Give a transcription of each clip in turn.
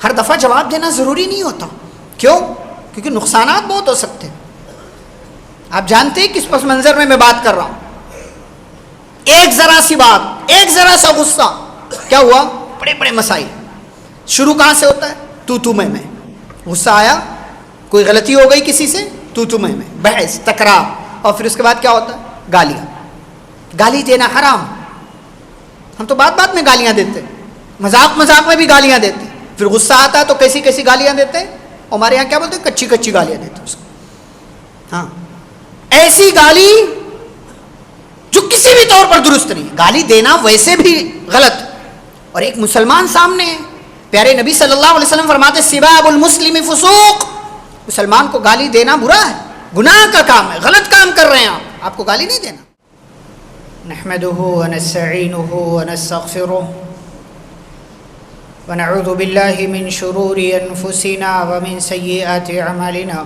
ہر دفعہ جواب دینا ضروری نہیں ہوتا. کیوں؟ کیونکہ نقصانات بہت ہو سکتے ہیں. آپ جانتے ہیں کس پس منظر میں بات کر رہا ہوں. ایک ذرا سی بات، ایک ذرا سا غصہ، کیا ہوا؟ بڑے بڑے مسائل. شروع کہاں سے ہوتا ہے؟ تو میں. غصہ آیا، کوئی غلطی ہو گئی کسی سے، تو میں، بحث، تکرار، اور پھر اس کے بعد کیا ہوتا ہے؟ گالیاں. گالی دینا حرام. ہم تو بات بات میں گالیاں دیتے ہیں، مذاق میں بھی گالیاں دیتے ہیں. پھر غصہ آتا ہے تو کیسی کیسی گالیاں دیتے ہیں. ہمارے یہاں کیا بولتے ہیں؟ کچی کچی گالیاں دیتے ہیں اس کو. ہاں، ایسی گالی جو کسی بھی طور پر درست نہیں. گالی دینا ویسے بھی غلط. اور ایک مسلمان سامنے ہے، پیارے نبی صلی اللہ علیہ وسلم فرماتے سباب المسلم فسوق. مسلمان کو گالی دینا برا ہے، گناہ کا کام ہے، غلط کام کر رہے ہیں آپ کو گالی نہیں دینا. نحمده ونستعینه ونستغفره ونعوذ بالله من شرور انفسنا ومن سیئات اعمالنا.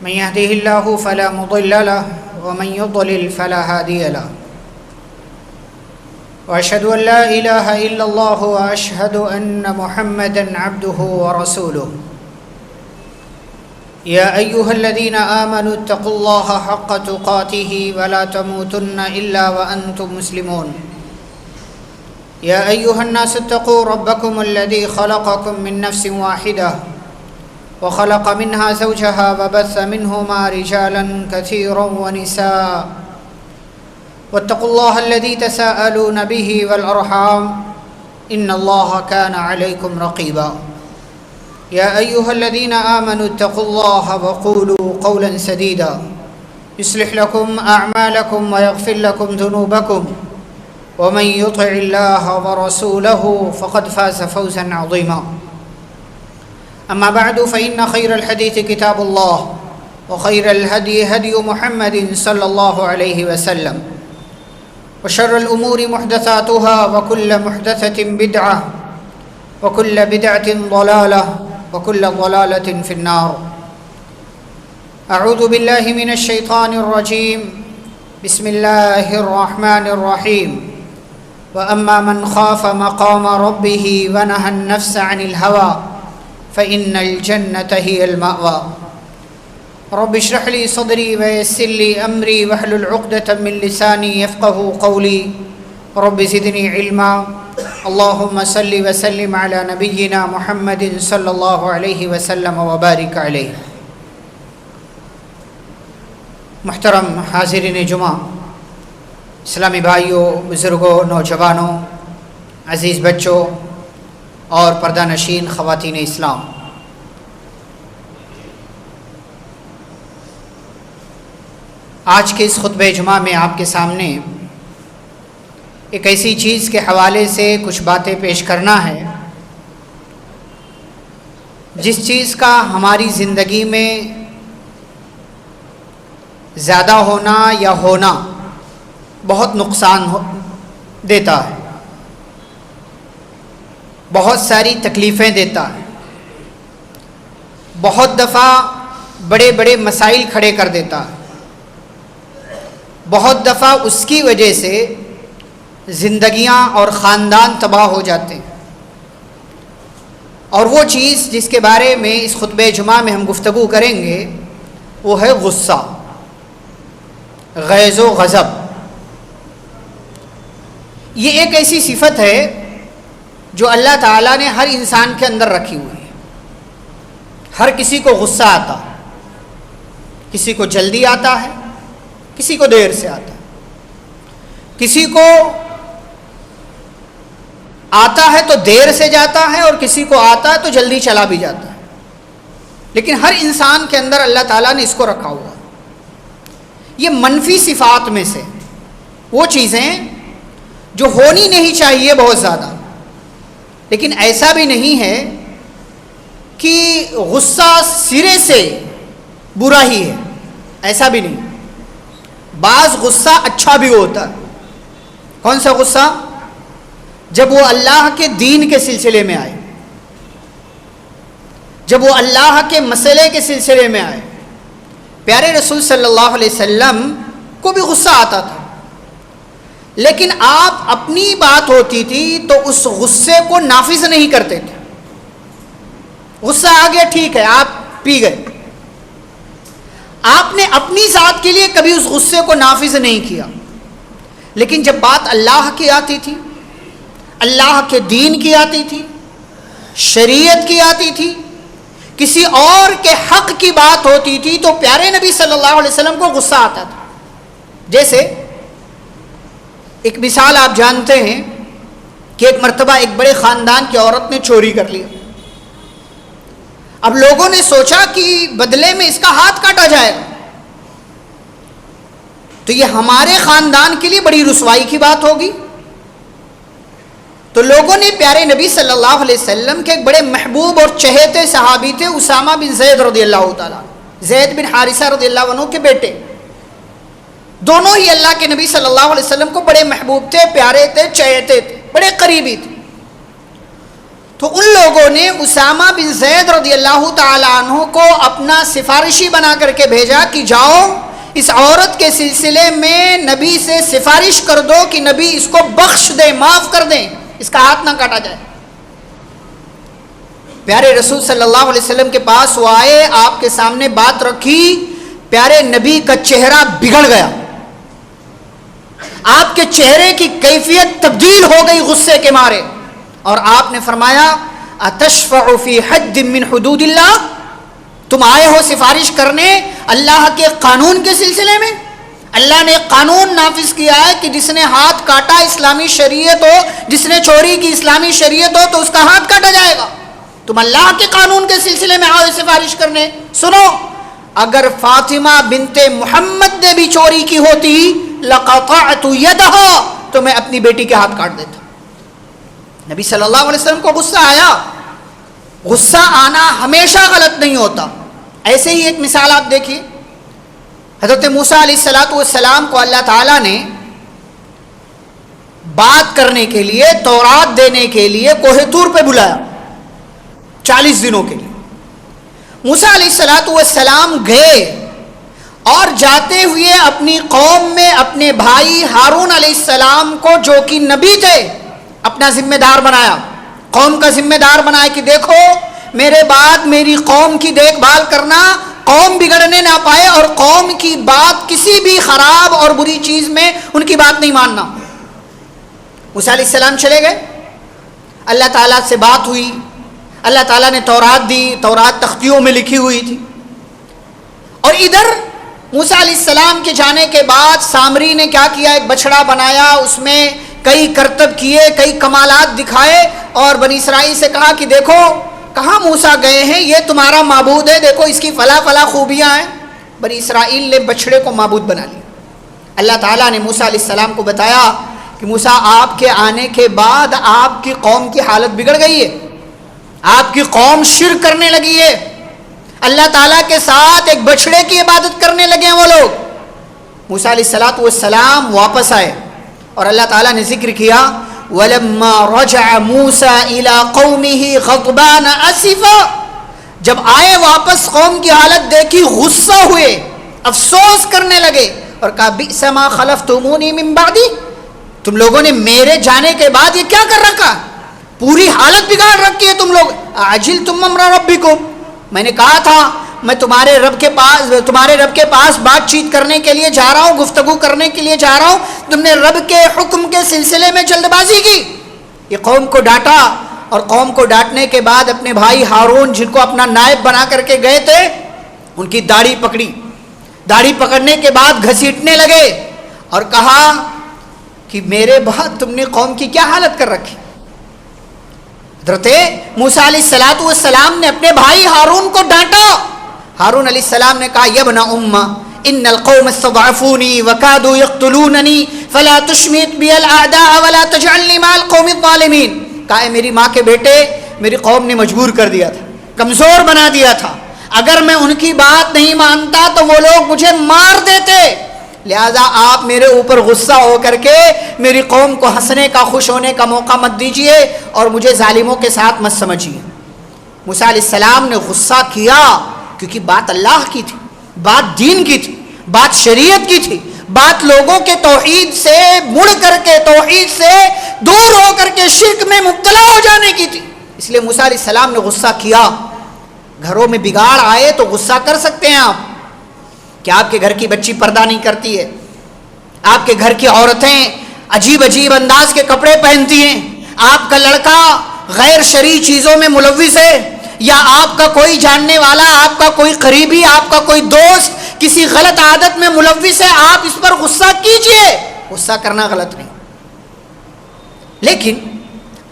من يهده الله فلا مضل له ومن يضلل فلا هادي له. وأشهد أن لا إله إلا الله وأشهد أن محمدا عبده ورسوله. يا أيها الذين آمنوا اتقوا الله حق تقاته ولا تموتن إلا وأنتم مسلمون. يا أيها الناس اتقوا ربكم الذي خلقكم من نفس واحدة وخلق منها زوجها وبث منهما رجالا كثيرا ونساء واتقوا الله الذي تساءلون به والأرحام إن الله كان عليكم رقيبا. يا أيها الذين آمنوا اتقوا الله وقولوا قولا سديدا يصلح لكم أعمالكم ويغفر لكم ذنوبكم ومن يطع الله ورسوله فقد فاز فوزا عظيما. أما بعد فإن خير الحديث كتاب الله وخير الهدي هدي محمد صلى الله عليه وسلم وشر الأمور محدثاتها وكل محدثة بدعة وكل بدعة ضلالة وكل ضلالة في النار. أعوذ بالله من الشيطان الرجيم. بسم الله الرحمن الرحيم. وأما من خاف مقام ربه ونهى النفس عن الهوى فإن الجنة هي المأوى. رب اشرح لي صدري ويسر لي أمري واحلل عقدة من لساني يفقهوا قولي. رب زدني علما. اللهم صل وسلم على نبينا محمد صلى الله عليه وسلم وبارك عليه. محترم حاضرین جمعہ، اسلامی بھائیوں، بزرگوں، نوجوانوں، عزیز بچوں اور پردہ نشین خواتین اسلام، آج کے اس خطبہ جمعہ میں آپ کے سامنے ایک ایسی چیز کے حوالے سے کچھ باتیں پیش کرنا ہے جس چیز کا ہماری زندگی میں زیادہ ہونا یا ہونا بہت نقصان دیتا ہے، بہت ساری تکلیفیں دیتا ہے، بہت دفعہ بڑے بڑے مسائل کھڑے کر دیتا ہے، بہت دفعہ اس کی وجہ سے زندگیاں اور خاندان تباہ ہو جاتے ہیں. اور وہ چیز جس کے بارے میں اس خطبہ جمعہ میں ہم گفتگو کریں گے وہ ہے غصہ، غیظ و غضب. یہ ایک ایسی صفت ہے جو اللہ تعالیٰ نے ہر انسان کے اندر رکھی ہوئی ہے. ہر کسی کو غصہ آتا ہے، کسی کو جلدی آتا ہے، کسی کو دیر سے آتا ہے، کسی کو آتا ہے تو دیر سے جاتا ہے اور کسی کو آتا ہے تو جلدی چلا بھی جاتا ہے. لیکن ہر انسان کے اندر اللہ تعالیٰ نے اس کو رکھا ہوا. یہ منفی صفات میں سے وہ چیزیں جو ہونی نہیں چاہیے بہت زیادہ، لیکن ایسا بھی نہیں ہے کہ غصہ سرے سے برا ہی ہے، ایسا بھی نہیں. بعض غصہ اچھا بھی ہوتا ہے. کون سا غصہ؟ جب وہ اللہ کے دین کے سلسلے میں آئے، جب وہ اللہ کے مسئلے کے سلسلے میں آئے. پیارے رسول صلی اللہ علیہ وسلم کو بھی غصہ آتا تھا. لیکن آپ اپنی بات ہوتی تھی تو اس غصے کو نافذ نہیں کرتے تھے. غصہ آ گیا ٹھیک ہے آپ پی گئے, آپ نے اپنی ذات کے لیے کبھی اس غصے کو نافذ نہیں کیا. لیکن جب بات اللہ کی آتی تھی, اللہ کے دین کی آتی تھی, شریعت کی آتی تھی, کسی اور کے حق کی بات ہوتی تھی تو پیارے نبی صلی اللہ علیہ وسلم کو غصہ آتا تھا. جیسے ایک مثال آپ جانتے ہیں کہ ایک مرتبہ ایک بڑے خاندان کی عورت نے چوری کر لیا. اب لوگوں نے سوچا کہ بدلے میں اس کا ہاتھ کاٹا جائے گا, تو یہ ہمارے خاندان کے لیے بڑی رسوائی کی بات ہوگی. تو لوگوں نے پیارے نبی صلی اللہ علیہ وسلم کے ایک بڑے محبوب اور چہیتے صحابی تھے اسامہ بن زید رضی اللہ تعالیٰ, زید بن حارثہ رضی اللہ عنہ کے بیٹے, دونوں ہی اللہ کے نبی صلی اللہ علیہ وسلم کو بڑے محبوب تھے, پیارے تھے, چہیتے تھے, بڑے قریبی تھے. تو ان لوگوں نے اسامہ بن زید رضی اللہ تعالیٰ عنہ کو اپنا سفارشی بنا کر کے بھیجا کہ جاؤ اس عورت کے سلسلے میں نبی سے سفارش کر دو کہ نبی اس کو بخش دیں, معاف کر دیں, اس کا ہاتھ نہ کاٹا جائے. پیارے رسول صلی اللہ علیہ وسلم کے پاس وہ آئے, آپ کے سامنے بات رکھی, پیارے نبی کا چہرہ بگڑ گیا, آپ کے چہرے کی کیفیت تبدیل ہو گئی غصے کے مارے, اور آپ نے فرمایا اتشفع فی حد من حدود اللہ, تم آئے ہو سفارش کرنے اللہ کے قانون کے سلسلے میں. اللہ نے قانون نافذ کیا ہے کہ جس نے ہاتھ کاٹا اسلامی شریعت ہو, جس نے چوری کی اسلامی شریعت ہو تو اس کا ہاتھ کاٹا جائے گا. تم اللہ کے قانون کے سلسلے میں آئے سفارش کرنے. سنو, اگر فاطمہ بنت محمد نے بھی چوری کی ہوتی لقطعت یدها, تو میں اپنی بیٹی کے ہاتھ کاٹ دیتا. نبی صلی اللہ علیہ وسلم کو غصہ آیا. غصہ آنا ہمیشہ غلط نہیں ہوتا. ایسے ہی ایک مثال آپ دیکھیے, حضرت موسیٰ علیہ السلام کو اللہ تعالیٰ نے بات کرنے کے لیے, تورات دینے کے لیے کوہ طور پہ بلایا 40 دنوں کے لیے. موسیٰ علیہ السلام گئے اور جاتے ہوئے اپنی قوم میں اپنے بھائی ہارون علیہ السلام کو, جو کہ نبی تھے, اپنا ذمہ دار بنایا, قوم کا ذمہ دار بنایا کہ دیکھو میرے بعد میری قوم کی دیکھ بھال کرنا, قوم بگڑنے نہ پائے, اور قوم کی بات کسی بھی خراب اور بری چیز میں ان کی بات نہیں ماننا. موسیٰ علیہ السلام چلے گئے, اللہ تعالیٰ سے بات ہوئی, اللہ تعالیٰ نے تورات دی, تورات تختیوں میں لکھی ہوئی تھی. اور ادھر موسیٰ علیہ السلام کے جانے کے بعد سامری نے کیا کیا, ایک بچڑا بنایا, اس میں کئی کرتب کیے, کئی کمالات دکھائے, اور بنی اسرائیل سے کہا کہ دیکھو کہاں موسیٰ گئے ہیں, یہ تمہارا معبود ہے, دیکھو اس کی فلاں فلاں خوبیاں ہیں. بنی اسرائیل نے بچڑے کو معبود بنا لیا. اللہ تعالیٰ نے موسیٰ علیہ السلام کو بتایا کہ موسیٰ آپ کے آنے کے بعد آپ کی قوم کی حالت بگڑ گئی ہے, آپ کی قوم شرک کرنے لگی ہے, اللہ تعالیٰ کے ساتھ ایک بچڑے کی عبادت کرنے لگے ہیں وہ لوگ. موسیٰ علیہ السلام واپس آئے اور اللہ تعالیٰ نے ذکر کیا وَلَمَّا رَجَعَ مُوسَىٰ إِلَىٰ قَوْمِهِ غَضْبَانَ أَسِفًا, جب آئے واپس قوم کی حالت دیکھی غصہ ہوئے, افسوس کرنے لگے, اور کہا بِئْسَ مَا خَلَفْتُمُونِي مِن بَعْدِي, تم لوگوں نے میرے جانے کے بعد یہ کیا کر رکھا, پوری حالت بگاڑ رکھی ہے تم لوگ. عَجِلْتُمْ أَمْرَ رَبِّكُمْ, میں نے کہا تھا میں تمہارے رب کے پاس بات چیت کرنے کے لیے جا رہا ہوں, گفتگو کرنے کے لیے جا رہا ہوں, تم نے رب کے حکم کے سلسلے میں جلد بازی کی. یہ قوم کو ڈانٹا, اور قوم کو ڈانٹنے کے بعد اپنے بھائی ہارون جن کو اپنا نائب بنا کر کے گئے تھے, ان کی داڑھی پکڑی, داڑھی پکڑنے کے بعد گھسیٹنے لگے اور کہا کہ میرے بعد تم نے قوم کی کیا حالت کر رکھی. حضرت موسیٰ علیہ السلام نے اپنے بھائی ہارون کو ڈانٹا. ہارون علیہ السلام نے کہا یبن امہ ان القوم استضعفونی وکادوا یقتلوننی فلا تشمت بی الاعداء ولا تجعلنی مع القوم الظالمین. کہا میری ماں کے بیٹے, میری قوم نے مجبور کر دیا تھا, کمزور بنا دیا تھا, اگر میں ان کی بات نہیں مانتا تو وہ لوگ مجھے مار دیتے, لہذا آپ میرے اوپر غصہ ہو کر کے میری قوم کو ہنسنے کا, خوش ہونے کا موقع مت دیجئے, اور مجھے ظالموں کے ساتھ مت سمجھیے. موسیٰ علیہ السلام نے غصہ کیا کیونکہ بات اللہ کی تھی, بات دین کی تھی, بات شریعت کی تھی, بات لوگوں کے توحید سے مڑ کر کے، توحید سے دور ہو کر کے شرک میں مبتلا ہو جانے کی تھی. اس لیے موسیٰ علیہ السلام نے غصہ کیا. گھروں میں بگاڑ آئے تو غصہ کر سکتے ہیں آپ کہ آپ کے گھر کی بچی پردہ نہیں کرتی ہے، آپ کے گھر کی عورتیں عجیب عجیب انداز کے کپڑے پہنتی ہیں، آپ کا لڑکا غیر شرعی چیزوں میں ملوث ہے، یا آپ کا کوئی جاننے والا، آپ کا کوئی قریبی، آپ کا کوئی دوست کسی غلط عادت میں ملوث ہے، آپ اس پر غصہ کیجئے. غصہ کرنا غلط نہیں، لیکن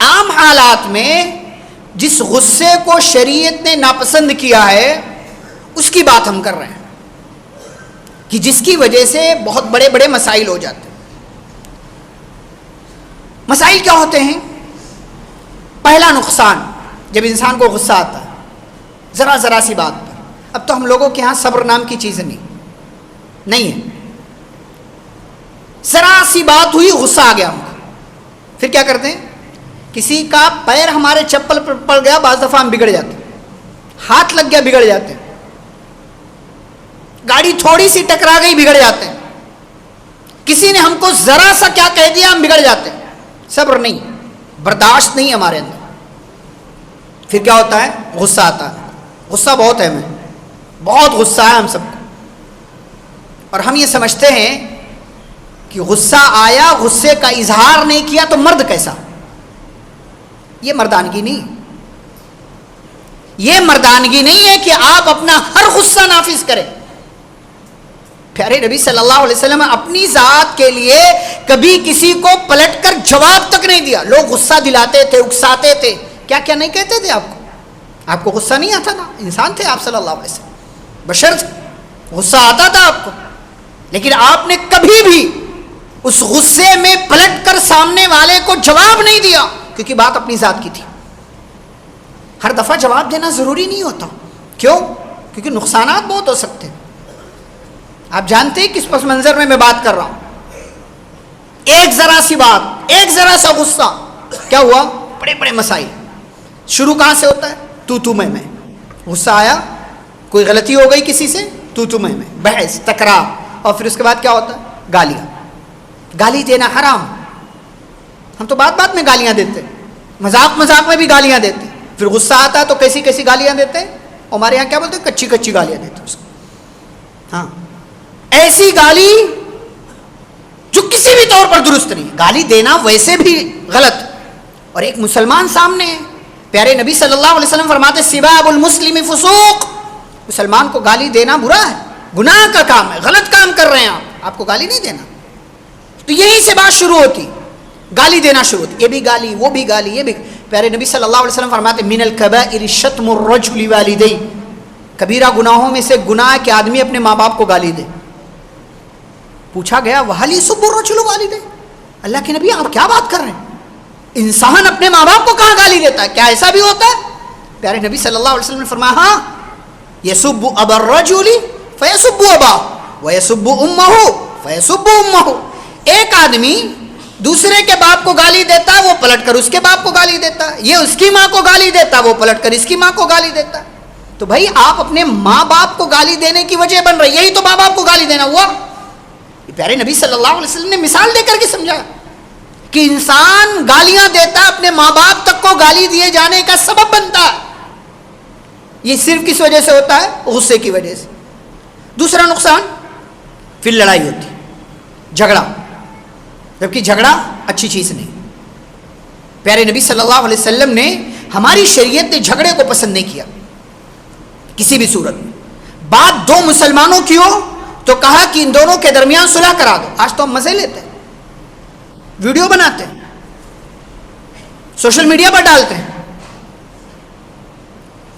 عام حالات میں جس غصے کو شریعت نے ناپسند کیا ہے اس کی بات ہم کر رہے ہیں کہ جس کی وجہ سے بہت بڑے بڑے مسائل ہو جاتے ہیں. مسائل کیا ہوتے ہیں؟ پہلا نقصان، جب انسان کو غصہ آتا ہے ذرا ذرا سی بات پر. اب تو ہم لوگوں کے ہاں صبر نام کی چیز نہیں ہے. ذرا سی بات ہوئی، غصہ آ گیا ہم کو، پھر کیا کرتے ہیں؟ کسی کا پیر ہمارے چپل پر پڑ گیا، بعض دفعہ ہم بگڑ جاتے ہیں، ہاتھ لگ گیا بگڑ جاتے ہیں، گاڑی تھوڑی سی ٹکرا گئی بگڑ جاتے ہیں، کسی نے ہم کو ذرا سا کیا کہہ دیا ہم بگڑ جاتے ہیں. صبر نہیں، برداشت نہیں ہمارے اندر. پھر کیا ہوتا ہے؟ غصہ آتا ہے. غصہ بہت ہے، ہمیں بہت غصہ ہے ہم سب کو، اور ہم یہ سمجھتے ہیں کہ غصہ آیا، غصے کا اظہار نہیں کیا تو مرد کیسا؟ یہ مردانگی نہیں، یہ مردانگی نہیں ہے کہ آپ اپنا ہر غصہ نافذ کریں. پیارے نبی صلی اللہ علیہ وسلم اپنی ذات کے لیے کبھی کسی کو پلٹ کر جواب تک نہیں دیا. لوگ غصہ دلاتے تھے، اکساتے تھے، کیا کیا نہیں کہتے تھے آپ کو غصہ نہیں آتا تھا؟ انسان تھے آپ صلی اللہ علیہ وسلم، بشر تھے، غصہ آتا تھا آپ کو، لیکن آپ نے کبھی بھی اس غصے میں پلٹ کر سامنے والے کو جواب نہیں دیا، کیونکہ بات اپنی ذات کی تھی. ہر دفعہ جواب دینا ضروری نہیں ہوتا. کیوں؟ کیونکہ نقصانات بہت ہو سکتے ہیں. آپ جانتے ہیں کس پس منظر میں بات کر رہا ہوں. ایک ذرا سی بات، ایک ذرا سا غصہ، کیا ہوا؟ بڑے بڑے مسائل. شروع کہاں سے ہوتا ہے؟ تو میں. غصہ آیا، کوئی غلطی ہو گئی کسی سے، تو میں، بحث، تکرار، اور پھر اس کے بعد کیا ہوتا ہے؟ گالیاں. گالی دینا حرام. ہم تو بات بات میں گالیاں دیتے، مذاق میں بھی گالیاں دیتے. پھر غصہ آتا ہے تو کیسی کیسی گالیاں دیتے ہیں. ہمارے یہاں کیا بولتے ہیں؟ کچی کچی گالیاں دیتے اس کو. ہاں، ایسی گالی جو کسی بھی طور پر درست نہیں. گالی دینا ویسے بھی غلط. اور ایک مسلمان سامنے ہے، پیارے نبی صلی اللہ علیہ وسلم فرماتے سباب المسلم فسوق. مسلمان کو گالی دینا برا ہے، گناہ کا کام ہے، غلط کام کر رہے ہیں آپ کو گالی نہیں دینا. تو یہیں سے بات شروع ہوتی، گالی دینا شروع ہوتی. یہ بھی گالی، وہ بھی گالی، یہ بھی. پیارے نبی صلی اللہ علیہ وسلم فرماتے من الکبائر شتم الرجل والدیہ. کبیرہ گناہوں میں سے گناہ کہ آدمی اپنے ماں باپ کو گالی دے. پوچھا گیا وَهَلْ يَسُبُّ الرَّجُلُ وَالِدَيْهِ. اللہ کے نبی آپ کیا بات کر رہے ہیں؟ انسان اپنے ماں باپ کو کہاں گالی دیتا ہے؟ کیا ایسا بھی ہوتا ہے؟ پیارے نبی صلی اللہ علیہ وسلم نے فرمایا ہاں، يَسُبُّ أَبَا الرَّجُلِ فَيَسُبُّ أَبَاهُ وَيَسُبُّ أُمَّهُ فَيَسُبُّ أُمَّهُ. ایک آدمی دوسرے کے باپ کو گالی دیتا ہے، وہ پلٹ کر اس کے باپ کو گالی دیتا ہے. یہ اس کی ماں کو گالی دیتا ہے، وہ پلٹ کر اس کی ماں کو گالی دیتا ہے. تو بھائی آپ اپنے ماں باپ کو گالی دینے کی وجہ بن رہے، یہی تو ماں باپ کو گالی دینا ہوا. پیارے نبی صلی اللہ علیہ وسلم نے مثال دے کر کے سمجھایا کہ انسان گالیاں دیتا، اپنے ماں باپ تک کو گالی دیے جانے کا سبب بنتا ہے. یہ صرف کس وجہ سے ہوتا ہے؟ غصے کی وجہ سے. دوسرا نقصان، پھر لڑائی ہوتی، جھگڑا، جبکہ جھگڑا اچھی چیز نہیں. پیارے نبی صلی اللہ علیہ وسلم نے، ہماری شریعت نے جھگڑے کو پسند نہیں کیا کسی بھی صورت میں. بات دو مسلمانوں کی ہو تو کہا کہ ان دونوں کے درمیان صلح کرا دو. آج تو ہم مزے لیتے ہیں، ویڈیو بناتے ہیں، سوشل میڈیا پر ڈالتے ہیں.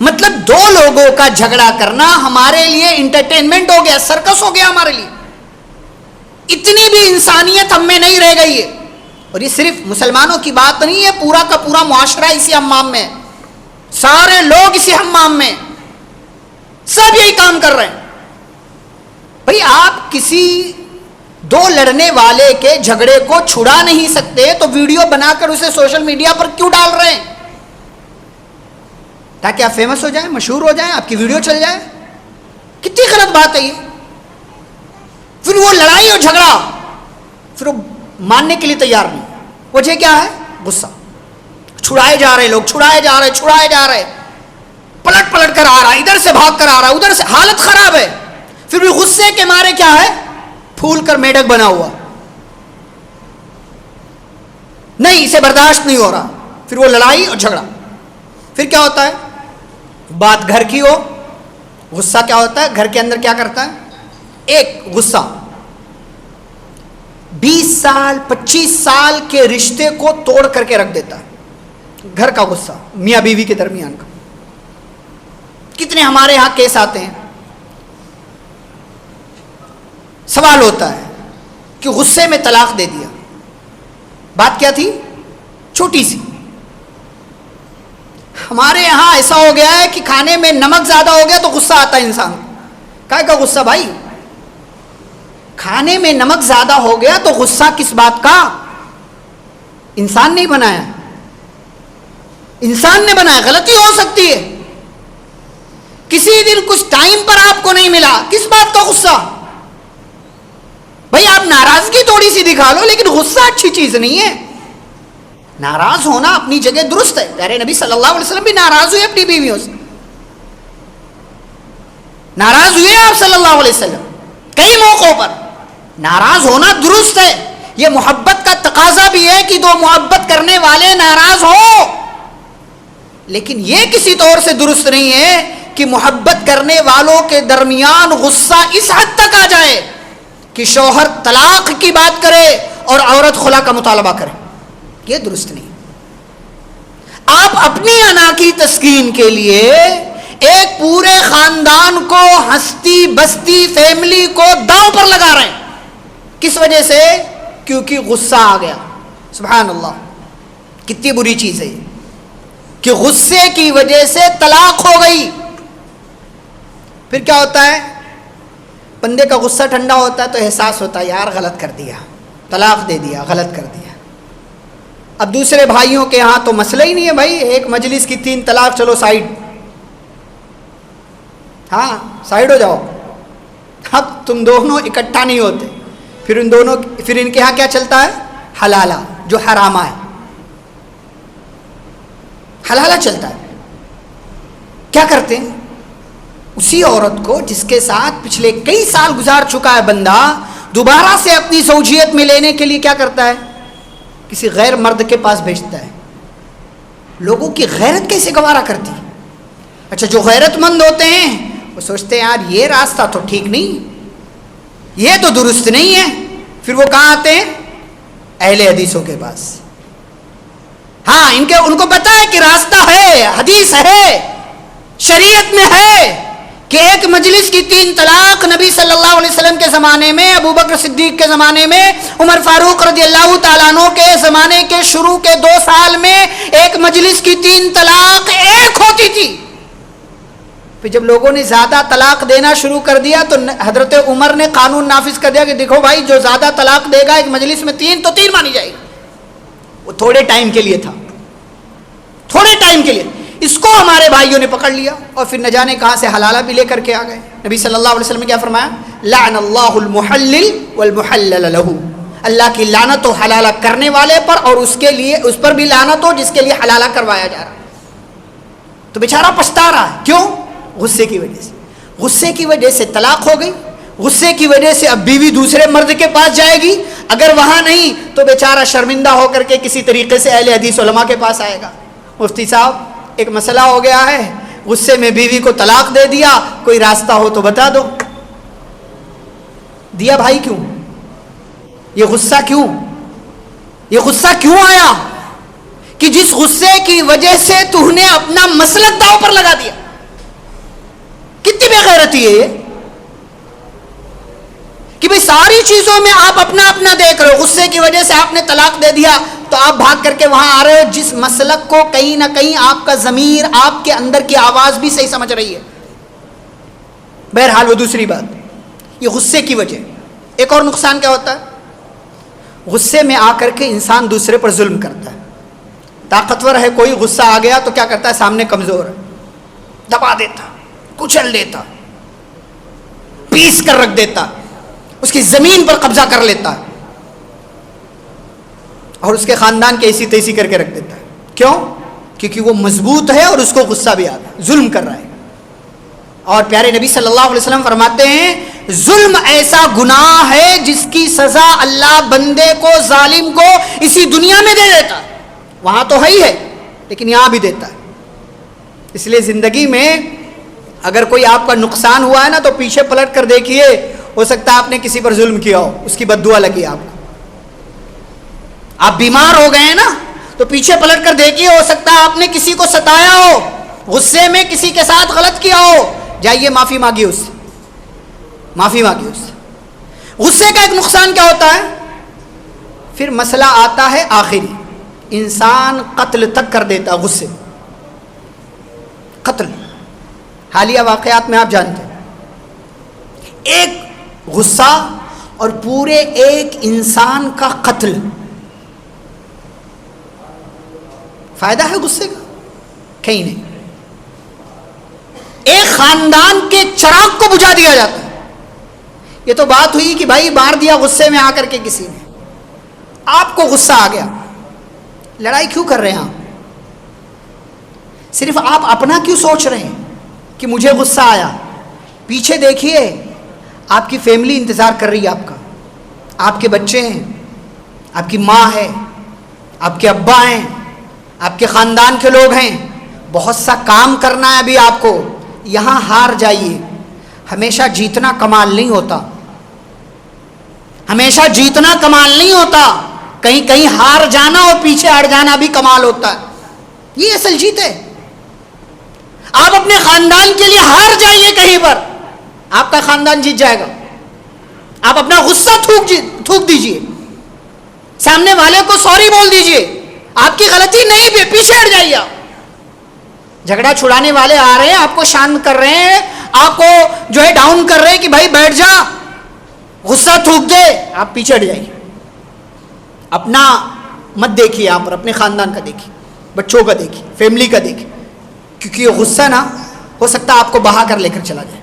مطلب دو لوگوں کا جھگڑا کرنا ہمارے لیے انٹرٹینمنٹ ہو گیا، سرکس ہو گیا ہمارے لیے. اتنی بھی انسانیت ہم میں نہیں رہ گئی ہے. اور یہ صرف مسلمانوں کی بات نہیں ہے، پورا کا پورا معاشرہ اسی حمام میں، سارے لوگ اسی حمام میں، سب یہی کام کر رہے ہیں. بھئی آپ کسی دو لڑنے والے کے جھگڑے کو چھڑا نہیں سکتے تو ویڈیو بنا کر اسے سوشل میڈیا پر کیوں ڈال رہے ہیں؟ تاکہ آپ فیمس ہو جائیں، مشہور ہو جائیں، آپ کی ویڈیو چل جائے. کتنی غلط بات ہے یہ. پھر وہ لڑائی اور جھگڑا پھر وہ ماننے کے لیے تیار نہیں. وجہ کیا ہے؟ غصہ. چھڑائے جا رہے لوگ، چھڑائے جا رہے، پلٹ کر آ رہا ہے، ادھر سے بھاگ کر آ رہا ہے، ادھر سے، حالت خراب ہے. پھر بھی غصے کے مارے کیا ہے؟ پھول کر میڈک بنا ہوا، نہیں اسے برداشت نہیں ہو رہا. پھر وہ لڑائی اور جھگڑا. پھر کیا ہوتا ہے؟ بات گھر کی ہو، غصہ کیا ہوتا ہے؟ گھر کے اندر کیا کرتا ہے؟ ایک غصہ 20 سال 25 سال کے رشتے کو توڑ کر کے رکھ دیتا ہے. گھر کا غصہ، میاں بیوی کے درمیان کا. کتنے ہمارے ہاں کیس آتے ہیں، سوال ہوتا ہے کہ غصے میں طلاق دے دیا. بات کیا تھی؟ چھوٹی سی. ہمارے یہاں ایسا ہو گیا ہے کہ کھانے میں نمک زیادہ ہو گیا تو غصہ آتا ہے انسان. کائے کا غصہ بھائی؟ کھانے میں نمک زیادہ ہو گیا تو غصہ کس بات کا؟ انسان نہیں بنایا، انسان نے بنایا. غلطی ہو سکتی ہے، کسی دن کچھ ٹائم پر آپ کو نہیں ملا، کس بات کا غصہ؟ بھائی آپ ناراضگی تھوڑی سی دکھا لو، لیکن غصہ اچھی چیز نہیں ہے. ناراض ہونا اپنی جگہ درست ہے. پیارے نبی صلی اللہ علیہ وسلم بھی ناراض ہوئے اپنی بیویوں سے، ناراض ہوئے آپ صلی اللہ علیہ وسلم کئی موقعوں پر. ناراض ہونا درست ہے، یہ محبت کا تقاضا بھی ہے کہ دو محبت کرنے والے ناراض ہو. لیکن یہ کسی طور سے درست نہیں ہے کہ محبت کرنے والوں کے درمیان غصہ اس حد تک آ جائے کہ شوہر طلاق کی بات کرے اور عورت خلا کا مطالبہ کرے. یہ درست نہیں. آپ اپنی انا کی تسکین کے لیے ایک پورے خاندان کو، ہستی بستی فیملی کو داؤ پر لگا رہے ہیں. کس وجہ سے؟ کیونکہ غصہ آ گیا. سبحان اللہ، کتنی بری چیز ہے کہ غصے کی وجہ سے طلاق ہو گئی. پھر کیا ہوتا ہے؟ بندے کا غصہ ٹھنڈا ہوتا ہے تو احساس ہوتا ہے یار غلط کر دیا، طلاق دے دیا، غلط کر دیا. اب دوسرے بھائیوں کے ہاں تو مسئلہ ہی نہیں ہے بھائی، ایک مجلس کی 3 طلاق، چلو سائڈ، ہاں سائڈ ہو جاؤ. اب تم دونوں اکٹھا نہیں ہوتے. پھر ان کے ہاں کیا چلتا ہے؟ حلالہ، جو حرامہ ہے، حلالہ چلتا ہے. کیا کرتے ہیں؟ اسی عورت کو جس کے ساتھ پچھلے کئی سال گزار چکا ہے بندہ، دوبارہ سے اپنی زوجیت میں لینے کے لیے کیا کرتا ہے؟ کسی غیر مرد کے پاس بھیجتا ہے. لوگوں کی غیرت کیسے گوارا کرتی؟ اچھا جو غیرت مند ہوتے ہیں وہ سوچتے ہیں یار یہ راستہ تو ٹھیک نہیں، یہ تو درست نہیں ہے. پھر وہ کہاں آتے ہیں؟ اہل حدیثوں کے پاس. ہاں ان کو پتا ہے کہ راستہ ہے، حدیث ہے، شریعت میں ہے کہ ایک مجلس کی 3 طلاق نبی صلی اللہ علیہ وسلم کے زمانے میں، ابو بکر صدیق کے زمانے میں، عمر فاروق رضی اللہ تعالیٰ عنہ کے زمانے کے شروع کے 2 سال میں ایک مجلس کی 3 طلاق ایک ہوتی تھی. پھر جب لوگوں نے زیادہ طلاق دینا شروع کر دیا تو حضرت عمر نے قانون نافذ کر دیا کہ دیکھو بھائی جو زیادہ طلاق دے گا ایک مجلس میں 3 تو 3 مانی جائے گی. وہ تھوڑے ٹائم کے لیے تھا، تھوڑے ٹائم کے لیے. اس کو ہمارے بھائیوں نے پکڑ لیا اور پھر نہ جانے کہاں سے حلالہ بھی لے کر کے آ گئے. نبی صلی اللہ علیہ وسلم نے کیا فرمایا؟ لعن اللہ المحلل والمحلل له. اللہ کی لعنت ہو حلالہ کرنے والے پر اور اس پر بھی لعنت ہو جس کے لیے حلالہ کروایا جا رہا. تو بیچارہ پچھتا رہا ہے. کیوں؟ غصے کی وجہ سے. غصے کی وجہ سے طلاق ہو گئی. غصے کی وجہ سے اب بیوی دوسرے مرد کے پاس جائے گی. اگر وہاں نہیں تو بیچارہ شرمندہ ہو کر کے کسی طریقے سے اہل حدیث علماء کے پاس آئے گا. مفتی صاحب ایک مسئلہ ہو گیا ہے، غصے میں بیوی کو طلاق دے دیا، کوئی راستہ ہو تو بتا دو. دیا بھائی کیوں؟ یہ غصہ کیوں؟ یہ غصہ کیوں آیا کہ جس غصے کی وجہ سے تو نے اپنا مسلک داؤ پر لگا دیا؟ کتنی بے غیرتی ہے یہ کہ بھئی ساری چیزوں میں آپ اپنا اپنا دیکھ رہے ہو. غصے کی وجہ سے آپ نے طلاق دے دیا تو آپ بھاگ کر کے وہاں آ رہے ہو جس مسلک کو کہیں نہ کہیں آپ کا ضمیر، آپ کے اندر کی آواز بھی صحیح سمجھ رہی ہے. بہرحال وہ دوسری بات، یہ غصے کی وجہ. ایک اور نقصان کیا ہوتا ہے؟ غصے میں آ کر کے انسان دوسرے پر ظلم کرتا ہے. طاقتور ہے کوئی، غصہ آ گیا تو کیا کرتا ہے؟ سامنے کمزور ہے دبا دیتا، کچل دیتا، پیس کر رکھ دیتا. اس کی زمین پر قبضہ کر لیتا ہے اور اس کے خاندان کے ایسی تیسی کر کے رکھ دیتا ہے. کیوں؟ کیونکہ وہ مضبوط ہے اور اس کو غصہ بھی آتا ہے, ظلم کر رہا ہے. اور پیارے نبی صلی اللہ علیہ وسلم فرماتے ہیں ظلم ایسا گناہ ہے جس کی سزا اللہ بندے کو, ظالم کو اسی دنیا میں دے دیتا ہے. وہاں تو ہے ہی ہے لیکن یہاں بھی دیتا ہے. اس لیے زندگی میں اگر کوئی آپ کا نقصان ہوا ہے نا تو پیچھے پلٹ کر دیکھیے, ہو سکتا ہے آپ نے کسی پر ظلم کیا ہو, اس کی بد دعا لگی آپ کو. آپ بیمار ہو گئے ہیں نا تو پیچھے پلٹ کر دیکھیے, ہو سکتا ہے آپ نے کسی کو ستایا ہو, غصے میں کسی کے ساتھ غلط کیا ہو. جائیے معافی مانگیے اس سے, معافی مانگیے اس سے. غصے کا ایک نقصان کیا ہوتا ہے؟ پھر مسئلہ آتا ہے آخری, انسان قتل تک کر دیتا غصے, قتل. حالیہ واقعات میں آپ جانتے ہیں ایک غصہ اور پورے ایک انسان کا قتل. فائدہ ہے غصے کا؟ کہیں نہیں. ایک خاندان کے چراغ کو بجھا دیا جاتا ہے. یہ تو بات ہوئی کہ بھائی مار دیا غصے میں آ کر کے کسی نے, آپ کو غصہ آ گیا, لڑائی کیوں کر رہے ہیں آپ؟ صرف آپ اپنا کیوں سوچ رہے ہیں کہ مجھے غصہ آیا؟ پیچھے دیکھیے, آپ کی فیملی انتظار کر رہی ہے آپ کا, آپ کے بچے ہیں, آپ کی ماں ہے, آپ کے ابا ہیں, آپ کے خاندان کے لوگ ہیں, بہت سا کام کرنا ہے ابھی آپ کو. یہاں ہار جائیے. ہمیشہ جیتنا کمال نہیں ہوتا, ہمیشہ جیتنا کمال نہیں ہوتا, کہیں کہیں ہار جانا اور پیچھے ہٹ جانا بھی کمال ہوتا ہے. یہ اصل جیت ہے. آپ اپنے خاندان کے لیے ہار جائیے کہیں پر, آپ کا خاندان جیت جائے گا. آپ اپنا غصہ تھوک دیجئے, سامنے والے کو سوری بول دیجئے, آپ کی غلطی نہیں بھی, پیچھے ہٹ جائیے. آپ جھگڑا چھڑانے والے آ رہے ہیں, آپ کو شانت کر رہے ہیں, آپ کو جو ہے ڈاؤن کر رہے ہیں کہ بھائی بیٹھ جا, غصہ تھوک دے, آپ پیچھے ہٹ جائیے. اپنا مت دیکھیے یہاں پر, اپنے خاندان کا دیکھیے, بچوں کا دیکھیے, فیملی کا دیکھیے. کیونکہ یہ غصہ نا ہو سکتا ہے آپ کو بہا کر لے کر چلا جائے,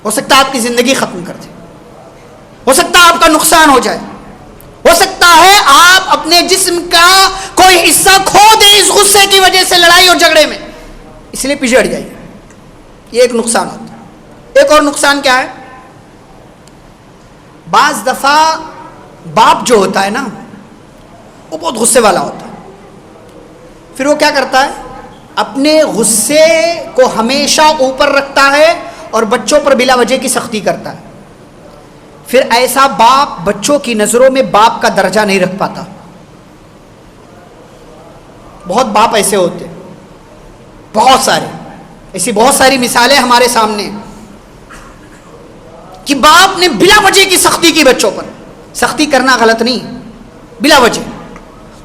ہو سکتا ہے آپ کی زندگی ختم کر دے, ہو سکتا ہے آپ کا نقصان ہو جائے, ہو سکتا ہے آپ اپنے جسم کا کوئی حصہ کھو دیں اس غصے کی وجہ سے لڑائی اور جھگڑے میں. اس لیے پیچھے ہٹ جائیے. یہ ایک نقصان ہوتا ہے. ایک اور نقصان کیا ہے؟ بعض دفعہ باپ جو ہوتا ہے نا وہ بہت غصے والا ہوتا ہے. پھر وہ کیا کرتا ہے؟ اپنے غصے کو ہمیشہ اوپر رکھتا ہے اور بچوں پر بلا وجہ کی سختی کرتا ہے. پھر ایسا باپ بچوں کی نظروں میں باپ کا درجہ نہیں رکھ پاتا. بہت باپ ایسے ہوتے, بہت سارے, ایسی بہت ساری مثالیں ہمارے سامنے کہ باپ نے بلا وجہ کی سختی کی بچوں پر. سختی کرنا غلط نہیں, بلا وجہ.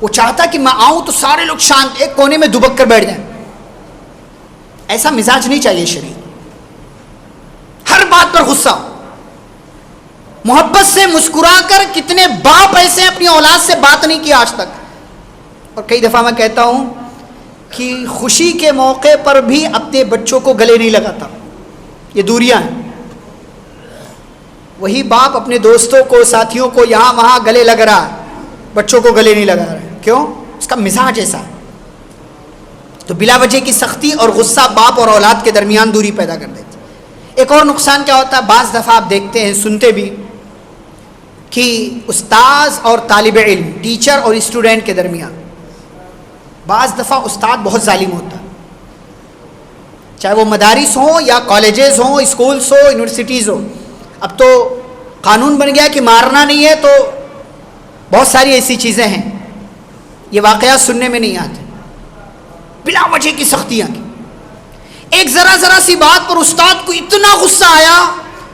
وہ چاہتا کہ میں آؤں تو سارے لوگ شانت ایک کونے میں دبک کر بیٹھ جائیں. ایسا مزاج نہیں چاہیے شریعت. ہر بات پر غصہ, محبت سے مسکرا کر. کتنے باپ ایسے اپنی اولاد سے بات نہیں کی آج تک. اور کئی دفعہ میں کہتا ہوں کہ خوشی کے موقع پر بھی اپنے بچوں کو گلے نہیں لگاتا. یہ دوریاں ہیں. وہی باپ اپنے دوستوں کو, ساتھیوں کو یہاں وہاں گلے لگ رہا ہے, بچوں کو گلے نہیں لگا رہا ہے. کیوں؟ اس کا مزاج ایسا. تو بلا وجہ کی سختی اور غصہ باپ اور اولاد کے درمیان دوری پیدا کر دیتی. ایک اور نقصان کیا ہوتا ہے؟ بعض دفعہ آپ دیکھتے ہیں, سنتے بھی, کہ استاذ اور طالب علم, ٹیچر اور اسٹوڈنٹ کے درمیان بعض دفعہ استاد بہت ظالم ہوتا ہے. چاہے وہ مدارس ہوں یا کالجز ہوں, اسکولز ہو, یونیورسٹیز ہو. اب تو قانون بن گیا کہ مارنا نہیں ہے, تو بہت ساری ایسی چیزیں ہیں. یہ واقعات سننے میں نہیں آتے, بلا وجہ کی سختیاں کی. ایک ذرا سی بات پر استاد کو اتنا غصہ آیا,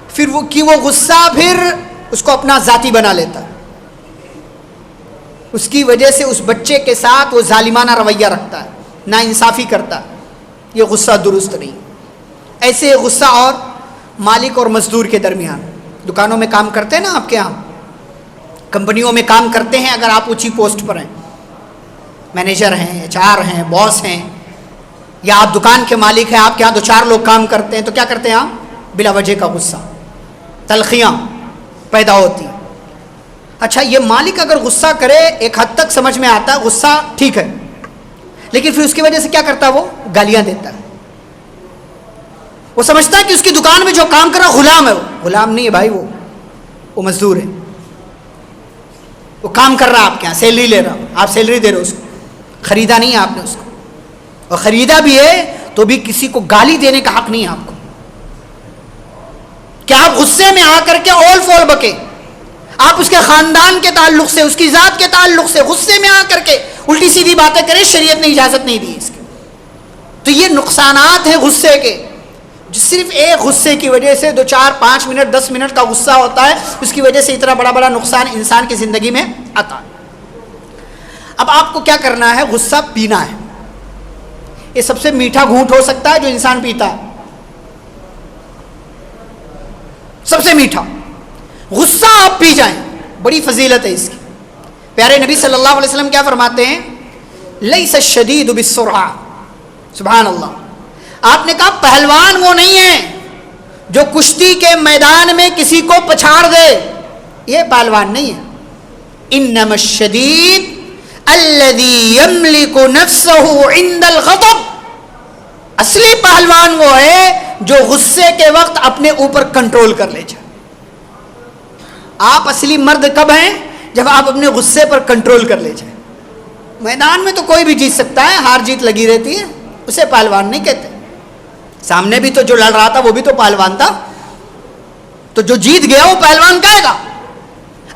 پھر وہ غصہ پھر اس کو اپنا ذاتی بنا لیتا. اس کی وجہ سے اس بچے کے ساتھ وہ ظالمانہ رویہ رکھتا ہے, ناانصافی کرتا ہے. یہ غصہ درست نہیں. ایسے غصہ اور مالک اور مزدور کے درمیان. دکانوں میں کام کرتے ہیں نا آپ کے یہاں, کمپنیوں میں کام کرتے ہیں, اگر آپ اونچی پوسٹ پر ہیں, مینیجر ہیں, HR ہیں, باس ہیں, یا آپ دکان کے مالک ہیں, آپ کے یہاں 2-4 لوگ کام کرتے ہیں, تو کیا کرتے ہیں آپ؟ بلا وجہ کا غصہ, تلخیاں, پیدا ہوتی ہے. اچھا یہ مالک اگر غصہ کرے ایک حد تک سمجھ میں آتا ہے، غصہ ٹھیک ہے، لیکن پھر اس کی وجہ سے کیا کرتا ہے؟ وہ گالیاں دیتا ہے. وہ سمجھتا ہے کہ اس کی دکان میں جو کام کر رہا غلام ہے. وہ غلام نہیں ہے بھائی، وہ مزدور ہے. وہ کام کر رہا آپ کے یہاں، سیلری لے رہا، آپ سیلری دے رہے ہو اس کو، خریدا نہیں ہے آپ نے اس کو، اور خریدا بھی ہے تو بھی کسی کو گالی دینے کا حق نہیں ہے آپ کو. کہ آپ غصے میں آ کر کے اول فول بکے، آپ اس کے خاندان کے تعلق سے، اس کی ذات کے تعلق سے غصے میں آ کر کے الٹی سیدھی باتیں کریں، شریعت نے اجازت نہیں دی اس کی. تو یہ نقصانات ہیں غصے کے. جو صرف ایک غصے کی وجہ سے 2 4 5 منٹ 10 منٹ کا غصہ ہوتا ہے، اس کی وجہ سے اتنا بڑا بڑا نقصان انسان کی زندگی میں آتا ہے. اب آپ کو کیا کرنا ہے؟ غصہ پینا ہے. یہ سب سے میٹھا گھونٹ ہو سکتا ہے جو انسان پیتا ہے، سب سے میٹھا غصہ آپ پی جائیں، بڑی فضیلت ہے اس کی. پیارے نبی صلی اللہ علیہ وسلم کیا فرماتے ہیں؟ لیس الشدید بالسرعہ. سبحان اللہ. آپ نے کہا پہلوان وہ نہیں ہے جو کشتی کے میدان میں کسی کو پچھاڑ دے، یہ پہلوان نہیں ہے. انما الشدید الذی یملک نفسہ عند الغضب. اصلی پہلوان وہ ہے جو غصے کے وقت اپنے اوپر کنٹرول کر لے جائے. آپ اصلی مرد کب ہیں؟ جب آپ اپنے غصے پر کنٹرول کر لے جائیں. میدان میں تو کوئی بھی جیت سکتا ہے، ہار جیت لگی رہتی ہے، اسے پہلوان نہیں کہتے. سامنے بھی تو جو لڑ رہا تھا وہ بھی تو پہلوان تھا، تو جو جیت گیا وہ پہلوان کہے گا.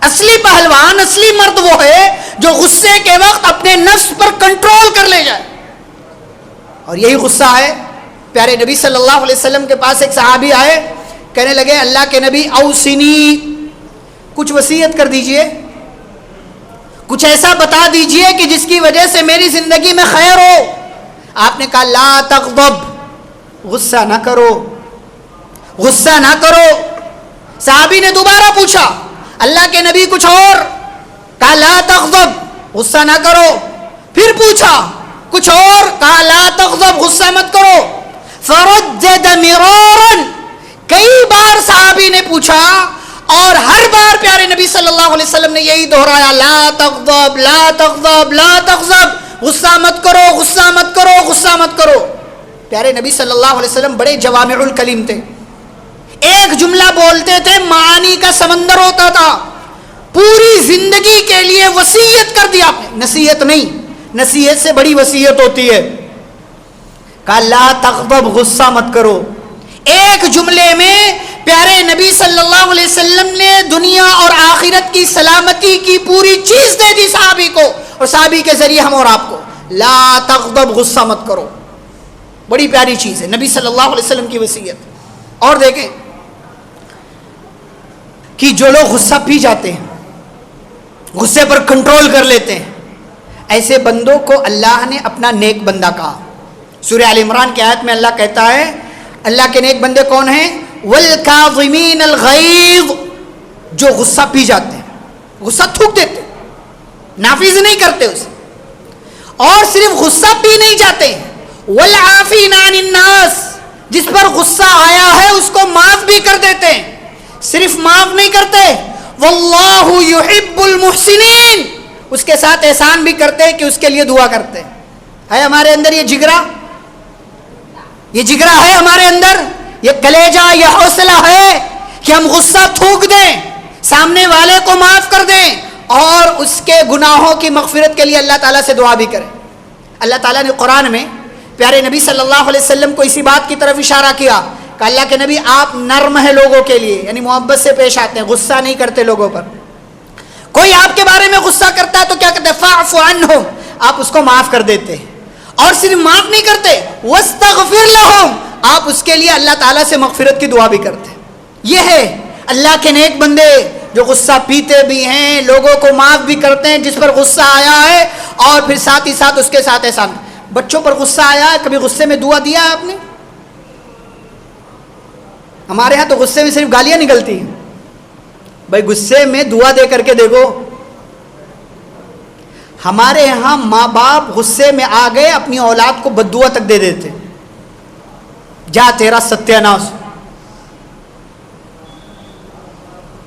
اصلی پہلوان، اصلی مرد وہ ہے جو غصے کے وقت اپنے نفس پر کنٹرول کر لے جائے. اور یہی غصہ ہے. پیارے نبی صلی اللہ علیہ وسلم کے پاس ایک صحابی آئے، کہنے لگے اللہ کے نبی اوصنی، کچھ وصیت کر دیجئے، کچھ ایسا بتا دیجئے کہ جس کی وجہ سے میری زندگی میں خیر ہو. آپ نے کہا لا تغضب، غصہ نہ کرو، غصہ نہ کرو. صحابی نے دوبارہ پوچھا اللہ کے نبی کچھ اور، کہا لا تغضب، غصہ نہ کرو. پھر پوچھا کچھ اور، کہا لا تغضب، غصہ مت کرو. فرجد مرارا، کئی بار صحابی نے پوچھا اور ہر بار پیارے نبی صلی اللہ علیہ وسلم نے یہی دہرایا لا تغضب لا تغضب لا تغضب، غصہ مت کرو، غصہ مت کرو، غصہ مت کرو. پیارے نبی صلی اللہ علیہ وسلم بڑے جوامع الکلم تھے. ایک جملہ بولتے تھے معانی کا سمندر ہوتا تھا. پوری زندگی کے لیے وصیت کر دیا آپ نے. نصیحت نہیں، نصیحت سے بڑی وصیت ہوتی ہے. کہا لا تغضب، غصہ مت کرو. ایک جملے میں پیارے نبی صلی اللہ علیہ وسلم نے دنیا اور آخرت کی سلامتی کی پوری چیز دے دی صحابی کو، اور صحابی کے ذریعے ہم اور آپ کو. لا تغضب، غصہ مت کرو، بڑی پیاری چیز ہے نبی صلی اللہ علیہ وسلم کی وصیت. اور دیکھیں کہ جو لوگ غصہ پی جاتے ہیں، غصے پر کنٹرول کر لیتے ہیں، ایسے بندوں کو اللہ نے اپنا نیک بندہ کہا. سورہ آل عمران کی آیت میں اللہ کہتا ہے اللہ کے نیک بندے کون ہیں؟ والکاظمین الغیظ، جو غصہ پی جاتے ہیں، غصہ تھوک دیتے، نافذ نہیں کرتے اسے. اور صرف غصہ پی نہیں جاتے، والعافین عن الناس، جس پر غصہ آیا ہے اس کو معاف بھی کر دیتے ہیں. صرف معاف نہیں کرتے، واللہ یحب المحسنین، اس کے ساتھ احسان بھی کرتے ہیں کہ اس کے لیے دعا کرتے ہیں. ہے ہمارے اندر یہ جگرا؟ یہ جگرا ہے ہمارے اندر؟ یہ کلیجہ، یہ حوصلہ ہے کہ ہم غصہ تھوک دیں، سامنے والے کو معاف کر دیں، اور اس کے گناہوں کی مغفرت کے لیے اللہ تعالیٰ سے دعا بھی کریں. اللہ تعالیٰ نے قرآن میں پیارے نبی صلی اللہ علیہ وسلم کو اسی بات کی طرف اشارہ کیا کہ اللہ کے نبی آپ نرم ہیں لوگوں کے لیے، یعنی محبت سے پیش آتے ہیں، غصہ نہیں کرتے لوگوں پر. کوئی آپ کے بارے میں غصہ کرتا ہے تو کیا کہتے ہیں؟ فاعف عنہم، آپ اس کو معاف کر دیتے ہیں. اور صرف معاف نہیں کرتے، واستغفر لہم، آپ اس کے لیے اللہ تعالیٰ سے مغفرت کی دعا بھی کرتے ہیں. یہ ہے اللہ کے نیک بندے جو غصہ پیتے بھی ہیں، لوگوں کو معاف بھی کرتے ہیں جس پر غصہ آیا ہے، اور پھر ساتھ ہی ساتھ اس کے ساتھ احسان. بچوں پر غصہ آیا ہے، کبھی غصے میں دعا دیا ہے آپ نے؟ ہمارے ہاں تو غصے میں صرف گالیاں نکلتی ہیں. بھائی غصے میں دعا دے کر کے دیکھو. ہمارے یہاں ماں باپ غصے میں آ گئے اپنی اولاد کو بددعا تک دے دیتے، جا تیرا ستیہ ناش،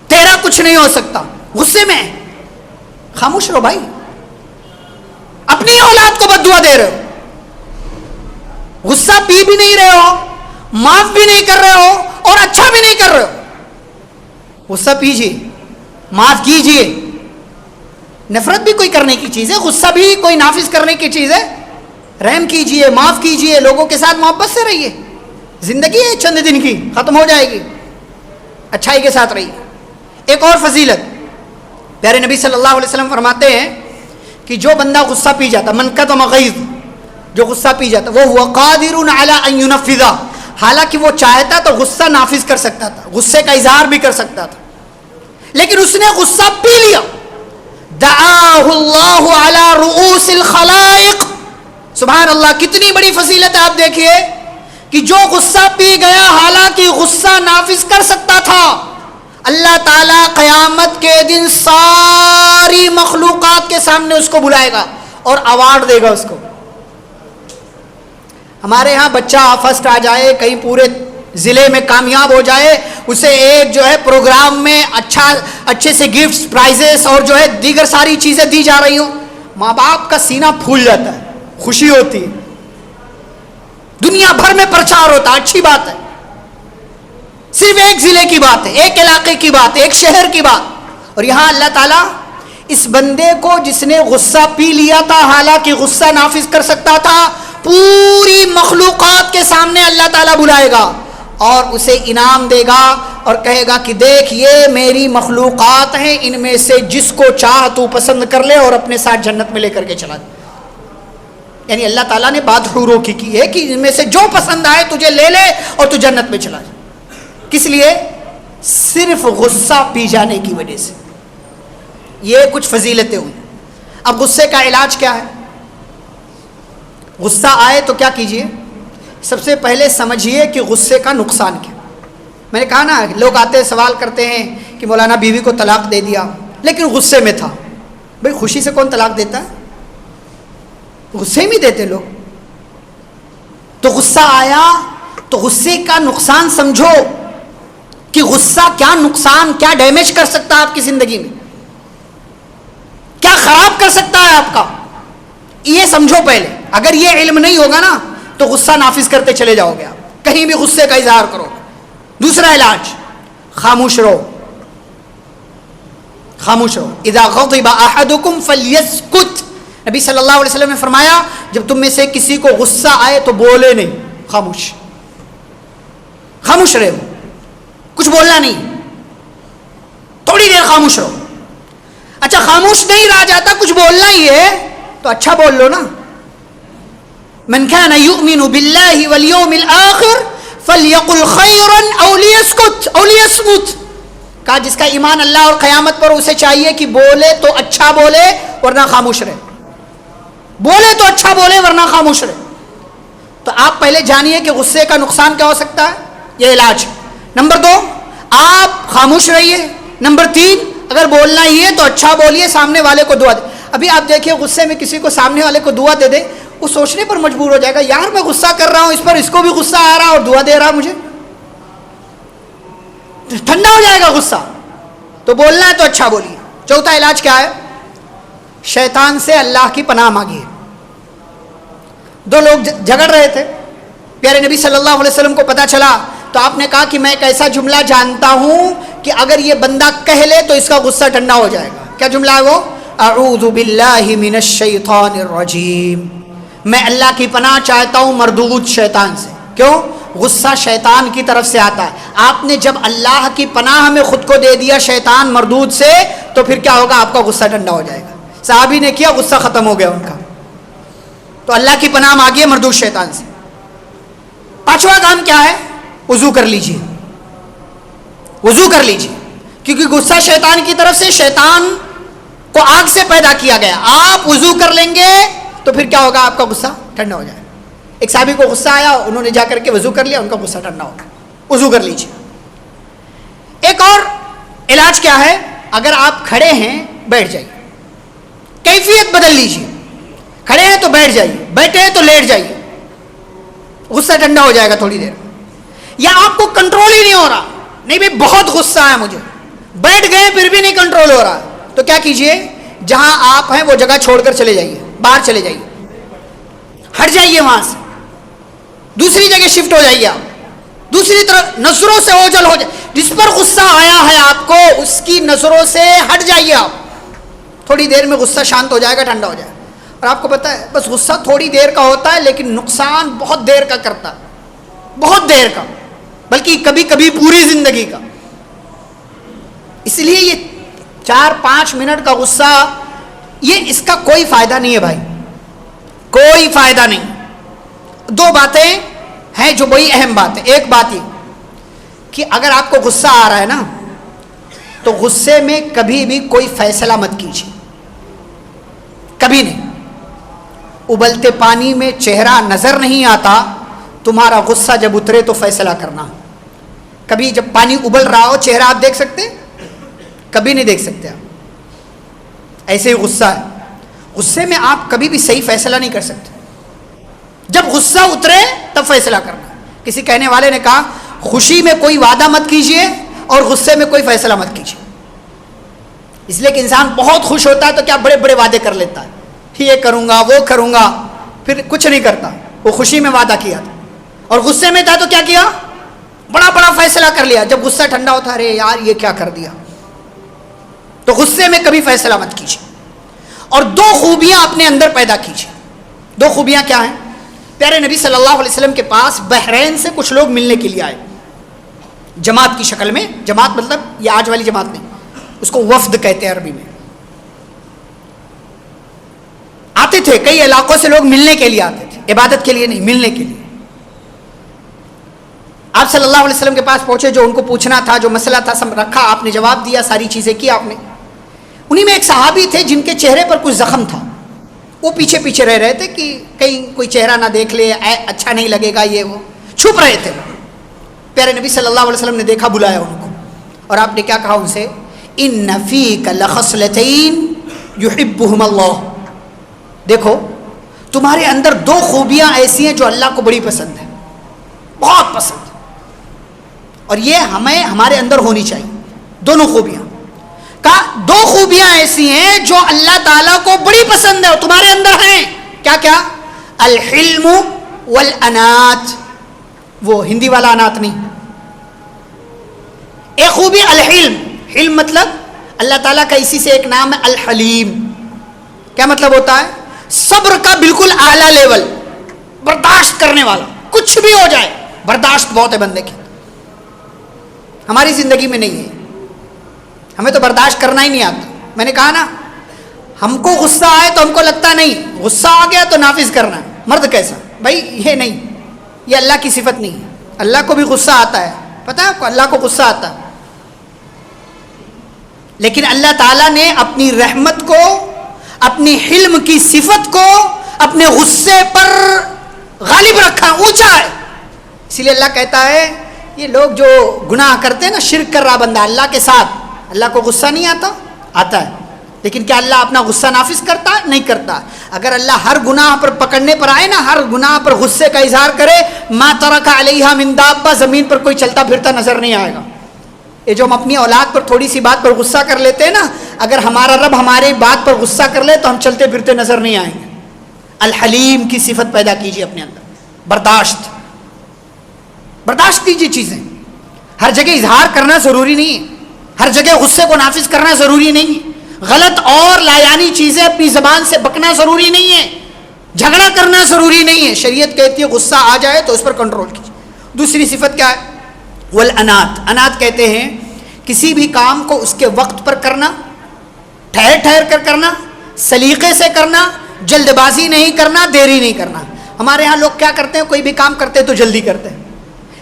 تیرا کچھ نہیں ہو سکتا، غصے میں خاموش رہو بھائی. اپنی اولاد کو بد دعا دے رہے ہو، غصہ پی بھی نہیں رہے ہو، معاف بھی نہیں کر رہے ہو اور اچھا بھی نہیں کر رہے ہو. غصہ پیجیے، معاف کیجیے. نفرت بھی کوئی کرنے کی چیز ہے، غصہ بھی کوئی نافذ کرنے کی چیز ہے. رحم کیجیے، معاف کیجیے، لوگوں کے ساتھ محبت سے رہیے. زندگی ہے چند دن کی، ختم ہو جائے گی، اچھائی کے ساتھ رہیے. ایک اور فضیلت پیارے نبی صلی اللہ علیہ وسلم فرماتے ہیں کہ جو بندہ غصہ پی جاتا، من کظم غیظ، جو غصہ پی جاتا، وہ هو قادر علی ان ینفذ، حالانکہ وہ چاہتا تو غصہ نافذ کر سکتا تھا، غصے کا اظہار بھی کر سکتا تھا، لیکن اس نے غصہ پی لیا. دعاہ اللہ علی رؤوس الخلائق. سبحان اللہ، کتنی بڑی فضیلت ہے. آپ دیکھیے کہ جو غصہ پی گیا حالانکہ غصہ نافذ کر سکتا تھا، اللہ تعالیٰ قیامت کے دن ساری مخلوقات کے سامنے اس کو بلائے گا اور ایوارڈ دے گا اس کو. ہمارے ہاں بچہ فرسٹ آ جائے، کہیں پورے ضلع میں کامیاب ہو جائے، اسے ایک جو ہے پروگرام میں اچھے سے گفٹس، پرائزز اور جو ہے دیگر ساری چیزیں دی جا رہی ہوں، ماں باپ کا سینہ پھول جاتا ہے، خوشی ہوتی ہے، دنیا بھر میں پرچار ہوتا ہے. اچھی بات ہے، صرف ایک ضلع کی بات ہے، ایک علاقے کی بات ہے، ایک شہر کی بات. اور یہاں اللہ تعالیٰ اس بندے کو جس نے غصہ پی لیا تھا حالانکہ غصہ نافذ کر سکتا تھا، پوری مخلوقات کے سامنے اللہ تعالیٰ بلائے گا اور اسے انعام دے گا اور کہے گا کہ دیکھ یہ میری مخلوقات ہیں، ان میں سے جس کو چاہ تو پسند کر لے اور اپنے ساتھ جنت میں لے کر کے چلا دے. یعنی اللہ تعالیٰ نے بات حوروں کی ہے کہ ان میں سے جو پسند آئے تجھے لے لے اور تو جنت میں چلا جائے. کس لیے؟ صرف غصہ پی جانے کی وجہ سے. یہ کچھ فضیلتیں ہوئی. اب غصے کا علاج کیا ہے؟ غصہ آئے تو کیا کیجئے؟ سب سے پہلے سمجھیے کہ غصے کا نقصان کیا. میں نے کہا نا، لوگ آتے ہیں سوال کرتے ہیں کہ مولانا بیوی کو طلاق دے دیا لیکن غصے میں تھا. بھئی خوشی سے کون طلاق دیتا ہے؟ غصے میں دیتے لوگ. تو غصہ آیا تو غصے کا نقصان سمجھو کہ غصہ کیا نقصان، کیا ڈیمیج کر سکتا ہے آپ کی زندگی میں، کیا خراب کر سکتا ہے آپ کا، یہ سمجھو پہلے. اگر یہ علم نہیں ہوگا نا تو غصہ نافذ کرتے چلے جاؤ گے، آپ کہیں بھی غصے کا اظہار کرو. دوسرا علاج، خاموش رہو. خاموش رہو. اذا غضب احدکم فلیسکت. نبی صلی اللہ علیہ وسلم نے فرمایا جب تم میں سے کسی کو غصہ آئے تو بولے نہیں، خاموش. خاموش رہو، کچھ بولنا نہیں، تھوڑی دیر خاموش رہو. اچھا خاموش نہیں رہا جاتا، کچھ بولنا ہی ہے تو اچھا بول لو نا. من كان يؤمن بالله واليوم الآخر فليقل خيرا او ليسكت او ليصمت. کہا جس کا ایمان اللہ اور قیامت پر، اسے چاہیے کہ بولے تو اچھا بولے ورنہ خاموش رہے. بولے تو اچھا بولے ورنہ خاموش رہے. تو آپ پہلے جانیے کہ غصے کا نقصان کیا ہو سکتا ہے، یہ علاج. نمبر 2، آپ خاموش رہیے. نمبر 3، اگر بولنا ہی ہے تو اچھا بولیے، سامنے والے کو دعا دے. ابھی آپ دیکھیے غصے میں کسی کو سامنے والے کو دعا دے دے، وہ سوچنے پر مجبور ہو جائے گا، یار میں غصہ کر رہا ہوں اس پر، اس کو بھی غصہ آ رہا اور دعا دے رہا مجھے، ٹھنڈا ہو جائے گا غصہ. تو بولنا ہے تو اچھا بولیے. چوتھا علاج کیا ہے؟ شیطان سے اللہ کی پناہ مانگیے. 2 لوگ جھگڑ رہے تھے، پیارے نبی صلی اللہ علیہ وسلم کو پتہ چلا تو آپ نے کہا کہ میں ایک ایسا جملہ جانتا ہوں کہ اگر یہ بندہ کہہ لے تو اس کا غصہ ٹھنڈا ہو جائے گا. کیا جملہ ہے وہ؟ اعوذ باللہ من الشیطان الرجیم. میں اللہ کی پناہ چاہتا ہوں مردود شیطان سے. کیوں؟ غصہ شیطان کی طرف سے آتا ہے. آپ نے جب اللہ کی پناہ میں خود کو دے دیا شیطان مردود سے تو پھر کیا ہوگا؟ آپ کا غصہ ٹھنڈا ہو جائے گا. صحابی نے کیا، غصہ ختم ہو گیا ان کا. تو اللہ کی پناہ مانگیے مردود شیطان سے. 5واں کام کیا ہے؟ وضو کر لیجیے. وضو کر لیجیے، کیونکہ غصہ شیطان کی طرف سے، شیطان کو آگ سے پیدا کیا گیا. آپ وضو کر لیں گے تو پھر کیا ہوگا؟ آپ کا غصہ ٹھنڈا ہو جائے گا. ایک صحابی کو غصہ آیا، انہوں نے جا کر کے وضو کر لیا، ان کا غصہ ٹھنڈا ہو گیا. وضو کر لیجیے. ایک اور علاج کیا ہے؟ اگر آپ کھڑے ہیں بیٹھ جائیے، کیفیت بدل لیجیے. کھڑے ہیں تو بیٹھ جائیے، بیٹھے ہیں تو لیٹ جائیے، غصہ ٹھنڈا ہو جائے گا تھوڑی دیر. یا آپ کو کنٹرول ہی نہیں ہو رہا، نہیں بھائی بہت غصہ ہے مجھے، بیٹھ گئے پھر بھی نہیں کنٹرول ہو رہا تو کیا کیجئے؟ جہاں آپ ہیں وہ جگہ چھوڑ کر چلے جائیے، باہر چلے جائیے، ہٹ جائیے وہاں سے، دوسری جگہ شفٹ ہو جائیے، آپ دوسری طرف نظروں سے اوجھل ہو جائے، جس پر غصہ آیا ہے آپ کو اس کی نظروں سے ہٹ جائیے آپ. تھوڑی دیر میں غصہ شانت ہو جائے گا، ٹھنڈا ہو جائے گا. اور آپ کو پتہ ہے بس غصہ تھوڑی دیر کا ہوتا ہے لیکن نقصان بہت دیر کا کرتا ہے، بہت دیر کا، بلکہ کبھی کبھی پوری زندگی کا. اس لیے یہ 4-5 منٹ کا غصہ، یہ اس کا کوئی فائدہ نہیں ہے بھائی، کوئی فائدہ نہیں. دو باتیں ہیں جو بڑی اہم بات ہے. ایک بات یہ کہ اگر آپ کو غصہ آ رہا ہے نا تو غصے میں کبھی بھی کوئی فیصلہ مت کیجیے، کبھی نہیں. ابلتے پانی میں چہرہ نظر نہیں آتا، تمہارا غصہ جب اترے تو فیصلہ کرنا. کبھی جب پانی ابل رہا ہو چہرہ آپ دیکھ سکتے؟ کبھی نہیں دیکھ سکتے آپ. ایسے ہی غصہ ہے، غصے میں آپ کبھی بھی صحیح فیصلہ نہیں کر سکتے. جب غصہ اترے تب فیصلہ کرنا. کسی کہنے والے نے کہا خوشی میں کوئی وعدہ مت کیجئے اور غصے میں کوئی فیصلہ مت کیجئے. اس لیے کہ انسان بہت خوش ہوتا ہے تو کیا بڑے بڑے وعدے کر لیتا ہے، یہ کروں گا وہ کروں گا، پھر کچھ نہیں کرتا. وہ خوشی میں وعدہ کیا تھا اور غصے میں تھا تو کیا کیا؟ بڑا بڑا فیصلہ کر لیا. جب غصہ ٹھنڈا ہوتا ہے ارے یار یہ کیا کر دیا. تو غصے میں کبھی فیصلہ مت کیجیے. اور دو خوبیاں اپنے اندر پیدا کیجیے. دو خوبیاں کیا ہیں؟ پیارے نبی صلی اللہ علیہ وسلم کے پاس بحرین سے کچھ لوگ ملنے کے لیے آئے، جماعت کی شکل میں. جماعت مطلب یہ آج والی جماعت نہیں، اس کو وفد کہتے ہیں عربی میں. آتے تھے، کئی علاقوں سے لوگ ملنے کے لیے آتے تھے، عبادت کے لیے نہیں، ملنے کے لیے. آپ صلی اللہ علیہ وسلم کے پاس پہنچے، جو ان کو پوچھنا تھا، جو مسئلہ تھا سب رکھا، آپ نے جواب دیا، ساری چیزیں کی آپ نے. انہی میں ایک صحابی تھے جن کے چہرے پر کچھ زخم تھا. وہ پیچھے پیچھے رہ رہے تھے کہ کہیں کوئی چہرہ نہ دیکھ لے، اچھا نہیں لگے گا، یہ وہ چھپ رہے تھے. پیارے نبی صلی اللہ علیہ وسلم نے دیکھا، بلایا ان کو اور آپ نے کیا کہا ان سے؟ ان فیک لخصلتین یحبہم اللہ. دیکھو تمہارے اندر دو خوبیاں ایسی ہیں جو اللہ کو بڑی پسند ہے، بہت پسند، اور یہ ہمیں ہمارے اندر ہونی چاہیے. دونوں خوبیاں کہا، دو خوبیاں ایسی ہیں جو اللہ تعالیٰ کو بڑی پسند ہے اور تمہارے اندر ہیں. کیا کیا؟ الحلم والانات. وہ ہندی والا انات نہیں. ایک خوبی الحلم. حلم مطلب اللہ تعالیٰ کا اسی سے ایک نام ہے الحلیم. کیا مطلب ہوتا ہے؟ صبر کا بالکل اعلیٰ لیول، برداشت کرنے والا، کچھ بھی ہو جائے برداشت بہت ہے بندے کی. ہماری زندگی میں نہیں ہے، ہمیں تو برداشت کرنا ہی نہیں آتا. میں نے کہا نا، ہم کو غصہ آئے تو ہم کو لگتا نہیں، غصہ آ گیا تو نافذ کرنا ہے. مرد کیسا بھائی؟ یہ نہیں، یہ اللہ کی صفت نہیں ہے. اللہ کو بھی غصہ آتا ہے، پتہ ہے آپ کو، اللہ کو غصہ آتا ہے. لیکن اللہ تعالیٰ نے اپنی رحمت کو، اپنی حلم کی صفت کو اپنے غصے پر غالب رکھا، اونچا ہے. اسی لیے اللہ کہتا ہے یہ لوگ جو گناہ کرتے ہیں نا، شرک کر رہا بندہ اللہ کے ساتھ، اللہ کو غصہ نہیں آتا؟ آتا ہے. لیکن کیا اللہ اپنا غصہ نافذ کرتا ہے؟ نہیں کرتا. اگر اللہ ہر گناہ پر پکڑنے پر آئے نا، ہر گناہ پر غصے کا اظہار کرے، ما ترک علیہا من دابہ، زمین پر کوئی چلتا پھرتا نظر نہیں آئے گا. یہ جو ہم اپنی اولاد پر تھوڑی سی بات پر غصہ کر لیتے ہیں نا، اگر ہمارا رب ہماری بات پر غصہ کر لے تو ہم چلتے پھرتے نظر نہیں آئیں گے. الحلیم کی صفت پیدا کیجیے اپنے اندر. برداشت، برداشت کیجیے چیزیں. ہر جگہ اظہار کرنا ضروری نہیں ہے، ہر جگہ غصے کو نافذ کرنا ضروری نہیں ہے. غلط اور لایانی چیزیں اپنی زبان سے بکنا ضروری نہیں ہے، جھگڑا کرنا ضروری نہیں ہے. شریعت کہتی ہے غصہ آ جائے تو اس پر کنٹرول کیجیے. دوسری صفت کیا ہے؟ والانات. انات کہتے ہیں کسی بھی کام کو اس کے وقت پر کرنا، ٹھہر ٹھہر کر کرنا، سلیقے سے کرنا، جلد بازی نہیں کرنا، دیری نہیں کرنا. ہمارے ہاں لوگ کیا کرتے ہیں، کوئی بھی کام کرتے تو جلدی کرتے ہیں،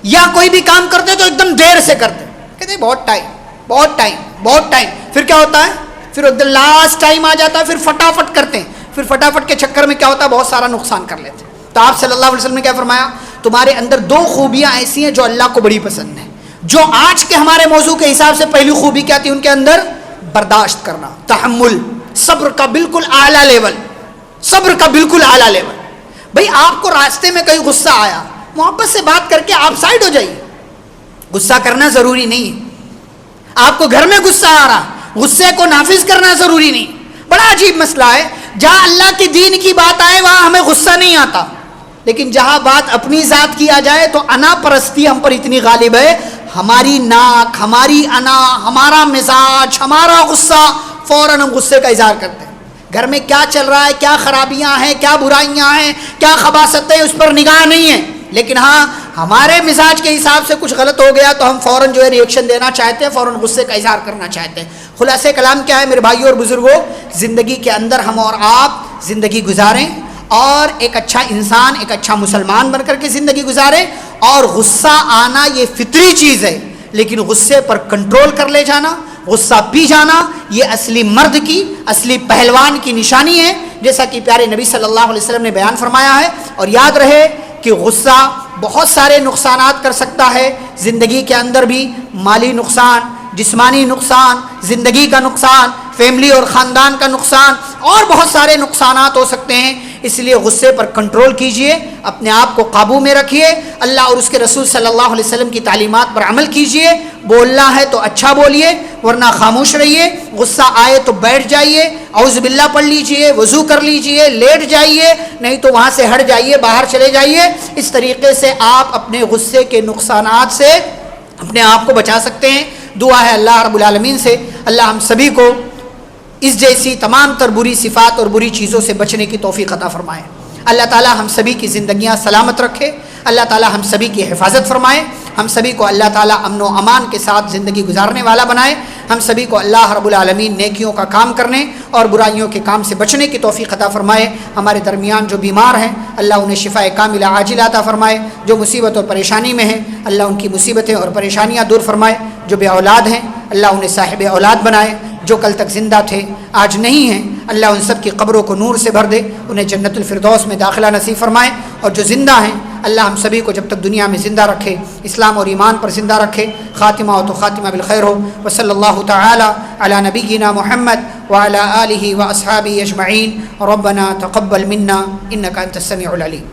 یا کوئی بھی کام کرتے تو ایک دم دیر سے کرتے ہیں. کہتے ہیں بہت ٹائم، بہت ٹائم، بہت ٹائم. پھر کیا ہوتا ہے؟ پھر ایک دم لاسٹ ٹائم آ جاتا ہے، پھر فٹافٹ کرتے ہیں. پھر فٹافٹ کے چکر میں کیا ہوتا ہے؟ بہت سارا نقصان کر لیتے ہیں. تو آپ صلی اللہ علیہ وسلم نے کیا فرمایا؟ تمہارے اندر دو خوبیاں ایسی ہیں جو اللہ کو بڑی پسند ہیں. جو آج کے ہمارے موضوع کے حساب سے پہلی خوبی کیا تھی ان کے اندر؟ برداشت کرنا، تحمل، صبر کا بالکل اعلیٰ لیول، صبر کا بالکل اعلیٰ لیول. بھائی آپ کو راستے میں کہیں غصہ آیا، محبت سے بات کر کے آپ سائڈ ہو جائیے. غصہ کرنا ضروری نہیں ہے. آپ کو گھر میں غصہ آ رہا, غصے کو نافذ کرنا ضروری نہیں. بڑا عجیب مسئلہ ہے, جہاں اللہ کے دین کی بات آئے وہاں ہمیں غصہ نہیں آتا, لیکن جہاں بات اپنی ذات کی آ جائے تو انا پرستی ہم پر اتنی غالب ہے, ہماری ناک, ہماری انا, ہمارا مزاج, ہمارا غصہ, فوراً ہم غصے کا اظہار کرتے ہیں. گھر میں کیا چل رہا ہے, کیا خرابیاں ہیں, کیا برائیاں ہیں, کیا خباثتیں, اس پر نگاہ نہیں ہے, لیکن ہاں ہمارے مزاج کے حساب سے کچھ غلط ہو گیا تو ہم فوراً جو ہے ریئیکشن دینا چاہتے ہیں, فوراً غصے کا اظہار کرنا چاہتے ہیں. خلاصہ کلام کیا ہے میرے بھائیوں اور بزرگوں, زندگی کے اندر ہم اور آپ زندگی گزاریں اور ایک اچھا انسان, ایک اچھا مسلمان بن کر کے زندگی گزاریں. اور غصہ آنا یہ فطری چیز ہے, لیکن غصے پر کنٹرول کر لے جانا, غصہ پی جانا, یہ اصلی مرد کی, اصلی پہلوان کی نشانی ہے, جیسا کہ پیارے نبی صلی اللہ علیہ وسلم نے بیان فرمایا ہے. اور یاد رہے کہ غصہ بہت سارے نقصانات کر سکتا ہے زندگی کے اندر بھی, مالی نقصان, جسمانی نقصان, زندگی کا نقصان, فیملی اور خاندان کا نقصان, اور بہت سارے نقصانات ہو سکتے ہیں. اس لیے غصے پر کنٹرول کیجئے, اپنے آپ کو قابو میں رکھیے, اللہ اور اس کے رسول صلی اللہ علیہ وسلم کی تعلیمات پر عمل کیجئے. بولنا ہے تو اچھا بولیے, ورنہ خاموش رہیے. غصہ آئے تو بیٹھ جائیے, اعوذ باللہ پڑھ لیجئے, وضو کر لیجئے, لیٹ جائیے, نہیں تو وہاں سے ہٹ جائیے, باہر چلے جائیے. اس طریقے سے آپ اپنے غصے کے نقصانات سے اپنے آپ کو بچا سکتے ہیں. دعا ہے اللہ رب العالمین سے, اللہ ہم سبھی کو اس جیسی تمام تر بری صفات اور بری چیزوں سے بچنے کی توفیق عطا فرمائے. اللہ تعالی ہم سبھی کی زندگیاں سلامت رکھے, اللہ تعالی ہم سبھی کی حفاظت فرمائے, ہم سبھی کو اللہ تعالی امن و امان کے ساتھ زندگی گزارنے والا بنائے, ہم سبھی کو اللہ رب العالمین نیکیوں کا کام کرنے اور برائیوں کے کام سے بچنے کی توفیق عطا فرمائے. ہمارے درمیان جو بیمار ہیں اللہ انہیں شفاء کاملہ عاجلہ عطا فرمائے, جو مصیبت اور پریشانی میں ہیں اللہ ان کی مصیبتیں اور پریشانیاں دور فرمائے, جو بے اولاد ہیں اللہ انہیں صاحب اولاد بنائے, جو کل تک زندہ تھے آج نہیں ہیں اللہ ان سب کی قبروں کو نور سے بھر دے, انہیں جنت الفردوس میں داخلہ نصیب فرمائے, اور جو زندہ ہیں اللہ ہم سبھی کو جب تک دنیا میں زندہ رکھے اسلام اور ایمان پر زندہ رکھے, خاتمہ ہو تو خاتمہ بالخیر ہو. وصلی اللہ تعالی علی نبینا محمد وعلی آلہ واصحابہ اجمعین. ربنا تقبل منا انک انت السمیع العلیم.